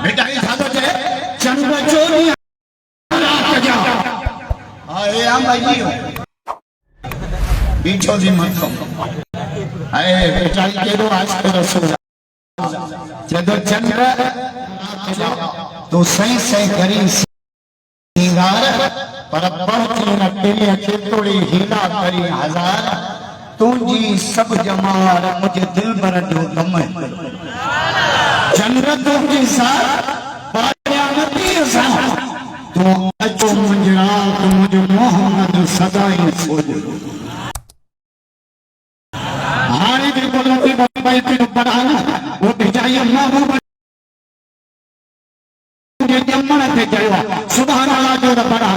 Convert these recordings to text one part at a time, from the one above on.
बेटा ये था तो चंद्र चोरी आए हम भाई बीचो जी मत आए बेटा के दो आज के रसूल जदो चंद्र तो सही सही करी सिंगार पर पहुंची न तेरे केतोड़ी हीला करी हजार तुझी सब जमार मुझे दिल भर जो कम चंद्र तुझी साथ तो अचो मुंजरा तो मुझे मोहम्मद सदाई सोच हारे भी बोलो कि भाई तेरे पढ़ाना वो बिचारी अम्मा वो मुझे जम्मन थे जावा सुभान अल्लाह जो पढ़ा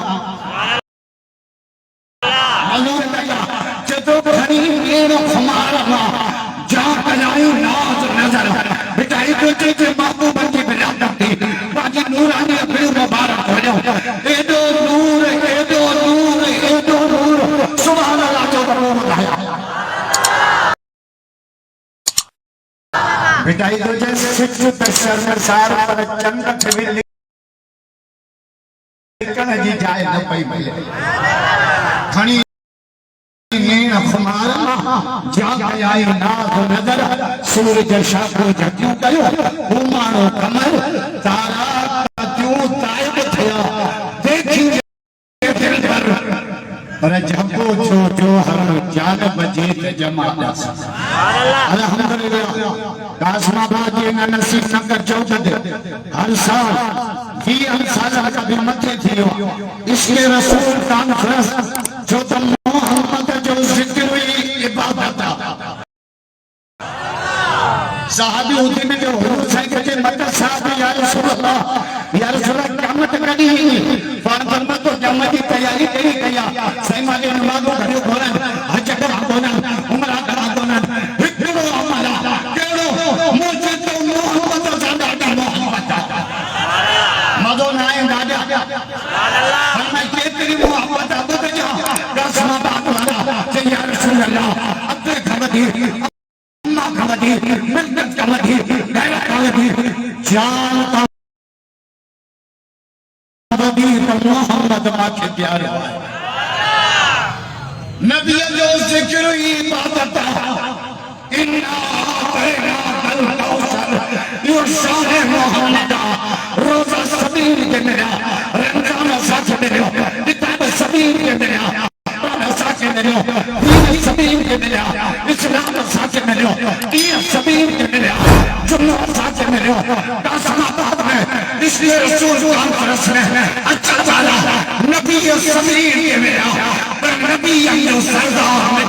मालूम है जदों खड़ी केरो हमारा जा कलाई नाज नजर बिचारी तो जे महबूब की बिरादत थी बाजी नूरानी फिर मुबारक हो जाओ एदो नूर सुभान अल्लाह जो बताया बिटाई तो जैसे सिद्ध दशर सार पर चंद्र छवि लिखन जी जाए न पई मिले खणी नीण खुमार जा आई नाथ नजर सूरज शाखो झटियो कयो उमाणो कमर तारा क्यों तायब थया देखी दिल भर पर जपो जो हर जान बजे ते जमा दस सुभान अल्लाह अल्हम्दुलिल्लाह कासमाबाद जी ने नसीब नगर चौधद हर साल 20 साल का भी मथे थियो इसके रसूल कॉन्फ्रेंस जो तो मोहम्मद जो जिक्र हुई इबादत साहबी होते में जो हुजूर साहब के मत साहब या रसूल अल्लाह क़यामत कदी फरमाया तो क़यामत की तैयारी करी कया सही माने नमाज़ो घड़ियो खोलन हज करा कोनन उमरा करा कोनन हिकड़ो अमल केड़ो मुझे तो मोहम्मद ज़ादा मोहम्मद मदो नाए दादा सुभान अल्लाह फरमाया केतरी मोहब्बत अब कजा रस्मा बात वाला या रसूल अल्लाह अब खमदी अम्मा खमदी मिन्नत खमदी गैर खमदी जान मोहम्मद माखे प्यारे नबी जो जिक्र इबादत इन्ना अतैना कल कौसर यो शान मोहम्मद रोजा सबीर के मेरा रमजान साथ मेरे किताब सबीर के मेरा साथ मेरे दीन सबीर के मेरा इस्लाम साथ मेरे ये सबीर के मेरा जुम्मा साथ मेरे कासमाबाद में इसलिए रसूल कॉन्फ्रेंस में अच्छा वाला नबी सबीर के मेरा नबी अंदर सरदार